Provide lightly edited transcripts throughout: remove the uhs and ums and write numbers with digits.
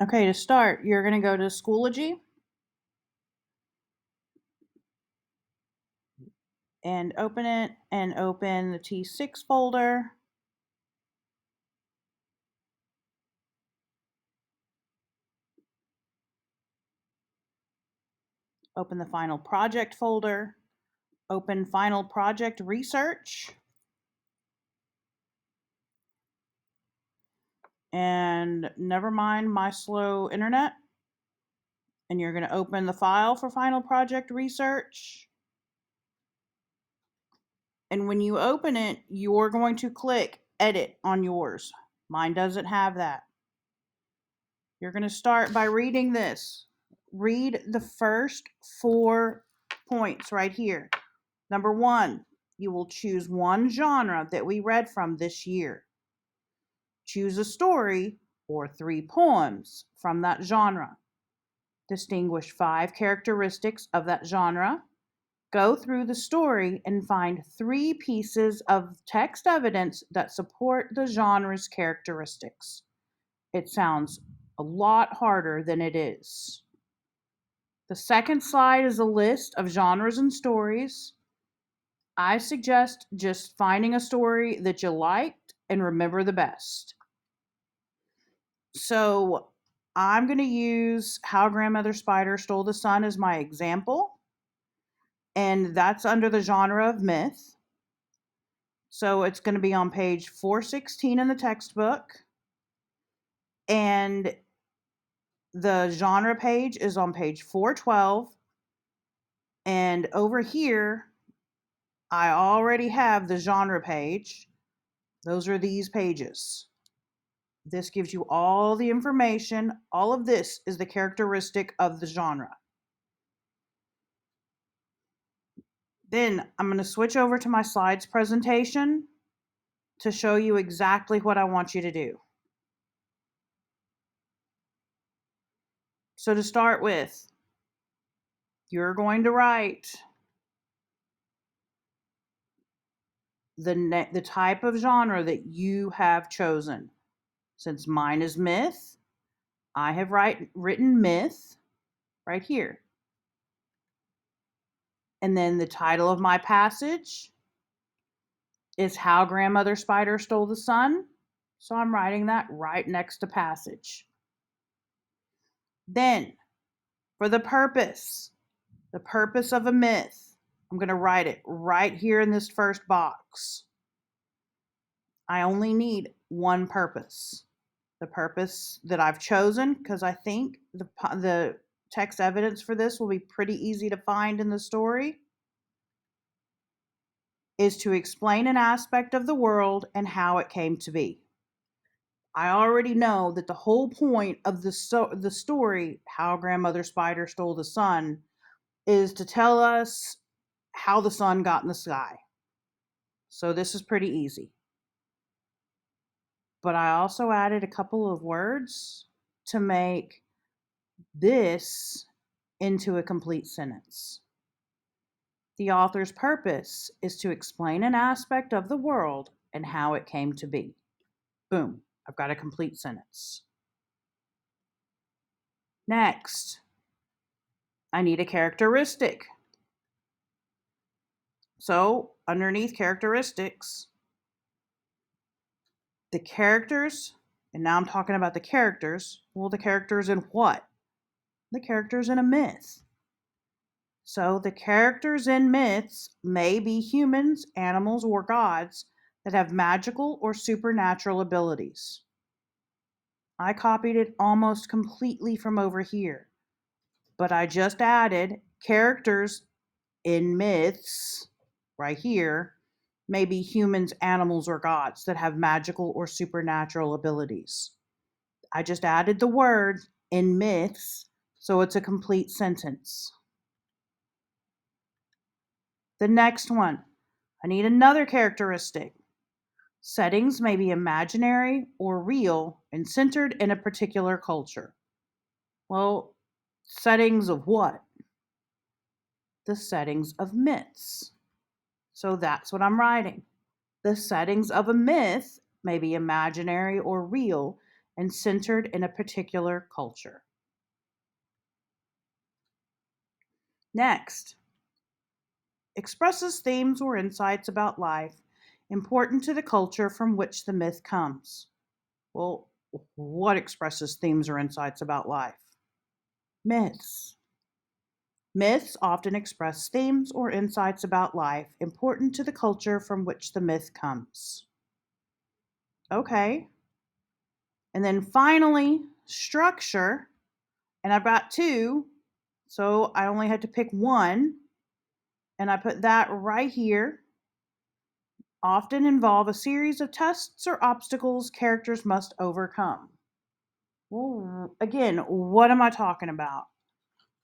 Okay, to start, you're going to go to Schoology and open it and open the T6 folder. Open the Final Project folder. Open Final Project Research. And never mind my slow internet. And you're going to open the file for Final Project Research. And when you open it, you're going to click Edit on yours. Mine doesn't have that. You're going to start by reading this. Read the first 4 points right here. Number 1, you will choose one genre that we read from this year. Choose a story or 3 poems from that genre. Distinguish 5 characteristics of that genre. Go through the story and find 3 pieces of text evidence that support the genre's characteristics. It sounds a lot harder than it is. The second slide is a list of genres and stories. I suggest just finding a story that you liked and remember the best. So I'm going to use How Grandmother Spider Stole the Sun as my example, and that's under the genre of myth. So it's going to be on page 416 in the textbook, and the genre page is on page 412, and over here I already have the genre page. Those are these pages. This gives you all the information. All of this is the characteristic of the genre. Then I'm going to switch over to my slides presentation to show you exactly what I want you to do. So to start with, you're going to write the type of genre that you have chosen. Since mine is myth, I have written myth right here. And then the title of my passage is How Grandmother Spider Stole the Sun. So I'm writing that right next to passage. Then, for the purpose of a myth, I'm going to write it right here in this first box. I only need one purpose. The purpose that I've chosen, because I think the text evidence for this will be pretty easy to find in the story, is to explain an aspect of the world and how it came to be. I already know that the whole point of the story, How Grandmother Spider Stole the Sun, is to tell us how the sun got in the sky. So this is pretty easy. But I also added a couple of words to make this into a complete sentence. The author's purpose is to explain an aspect of the world and how it came to be. Boom, I've got a complete sentence. Next, I need a characteristic. So, underneath characteristics, the characters, and now I'm talking about the characters. Well, the characters in what? The characters in a myth. So, the characters in myths may be humans, animals, or gods that have magical or supernatural abilities. I copied it almost completely from over here, but I just added characters in myths right here may be humans, animals, or gods that have magical or supernatural abilities. I just added the word in myths, so it's a complete sentence. The next one, I need another characteristic. Settings may be imaginary or real and centered in a particular culture. Well, settings of what? The settings of myths. So that's what I'm writing. The settings of a myth may be imaginary or real and centered in a particular culture. Next, expresses themes or insights about life important to the culture from which the myth comes. Well, what expresses themes or insights about life? Myths. Myths often express themes or insights about life important to the culture from which the myth comes. Okay. And then finally, structure. And I've got two, so I only had to pick one. And I put that right here. Often involve a series of tests or obstacles characters must overcome. Well, again, what am I talking about?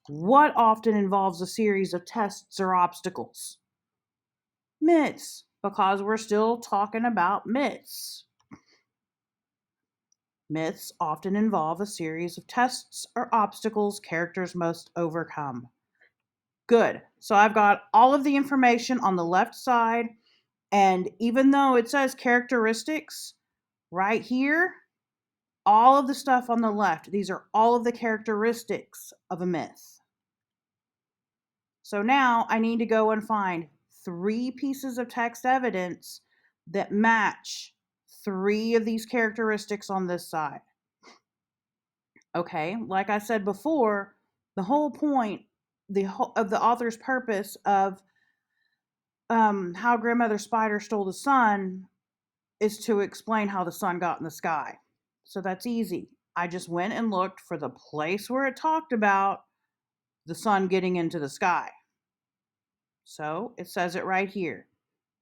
What often involves a series of tests or obstacles? Myths, because we're still talking about myths. Myths often involve a series of tests or obstacles characters must overcome. Good. So I've got all of the information on the left side, and even though it says characteristics right here, all of the stuff on the left, these are all of the characteristics of a myth. So now I need to go and find 3 pieces of text evidence that match 3 of these characteristics on this side. Okay, like I said before, the whole point of the author's purpose of how Grandmother Spider stole the sun is to explain how the sun got in the sky. So that's easy. I just went and looked for the place where it talked about the sun getting into the sky. So it says it right here.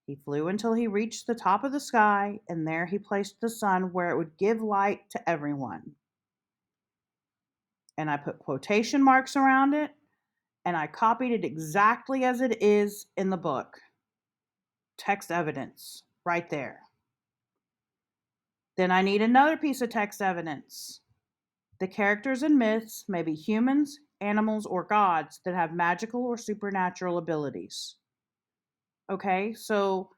He flew until he reached the top of the sky, and there he placed the sun where it would give light to everyone. And I put quotation marks around it, and I copied it exactly as it is in the book. Text evidence, right there. Then I need another piece of text evidence. The characters in myths may be humans, animals, or gods that have magical or supernatural abilities. Okay, so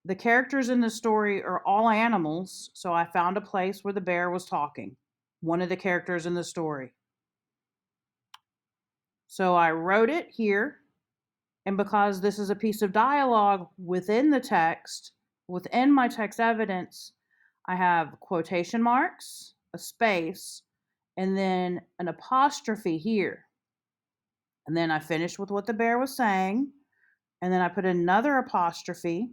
the characters in the story are all animals, so I found a place where the bear was talking, one of the characters in the story. So I wrote it here, and because this is a piece of dialogue within the text, within my text evidence, I have quotation marks, a space, and then an apostrophe here. And then I finished with what the bear was saying, and then I put another apostrophe,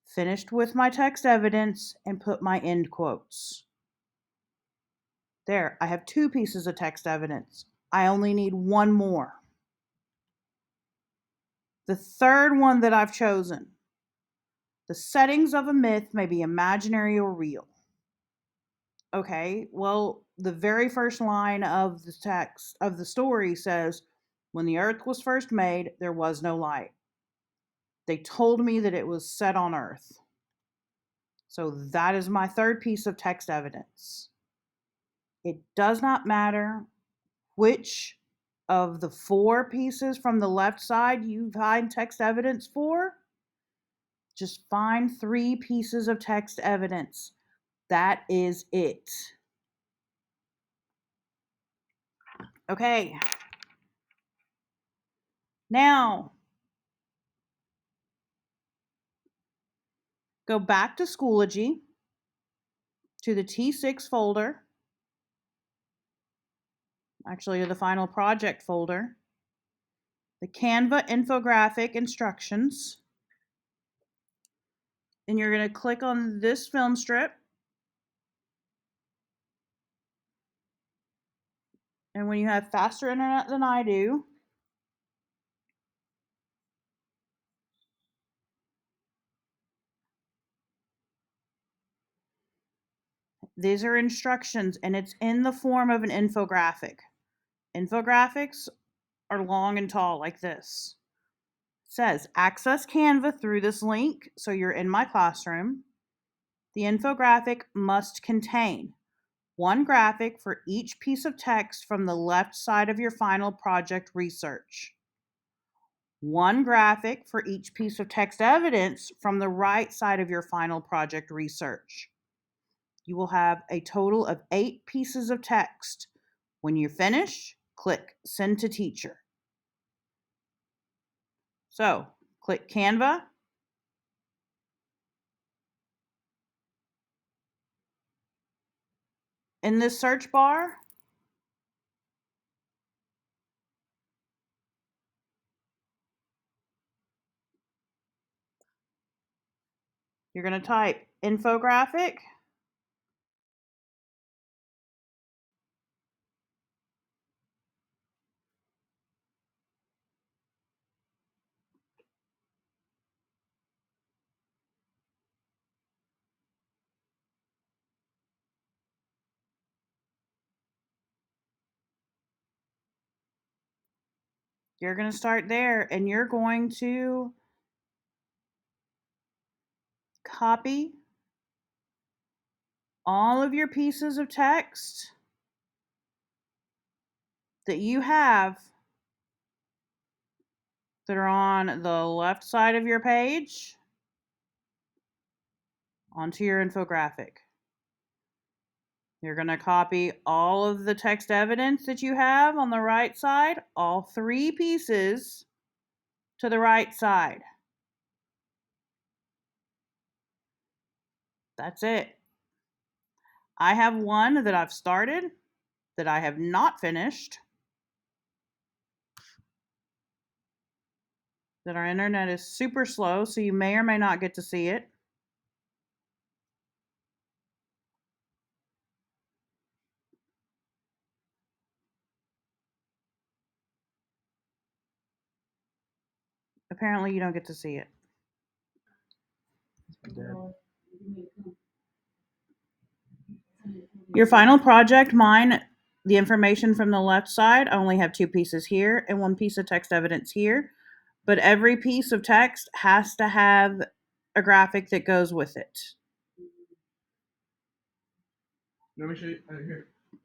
finished with my text evidence, and put my end quotes. There, I have 2 pieces of text evidence. I only need one more. The third one that I've chosen. The settings of a myth may be imaginary or real. Okay, well, the very first line of the text of the story says, when the earth was first made, there was no light. They told me that it was set on earth. So that is my third piece of text evidence. It does not matter which of the 4 pieces from the left side you find text evidence for. Just find 3 pieces of text evidence. That is it. Okay. Now, go back to Schoology, to the T6 folder, actually the final project folder, the Canva infographic instructions, and you're going to click on this film strip. And when you have faster internet than I do, these are instructions, and it's in the form of an infographic. Infographics are long and tall like this. It says, access Canva through this link, so you're in my classroom. The infographic must contain 1 graphic for each piece of text from the left side of your final project research. 1 graphic for each piece of text evidence from the right side of your final project research. You will have a total of 8 pieces of text. When you finish, click Send to Teacher. So, click Canva. In this search bar, you're going to type infographic. You're going to start there and you're going to copy all of your pieces of text that you have that are on the left side of your page onto your infographic. You're going to copy all of the text evidence that you have on the right side, all 3 pieces to the right side. That's it. I have one that I've started that I have not finished, that our internet is super slow, so you may or may not get to see it. Apparently you don't get to see it. Your final project, mine, the information from the left side, I only have 2 pieces here and 1 piece of text evidence here. But every piece of text has to have a graphic that goes with it. Let me show you here.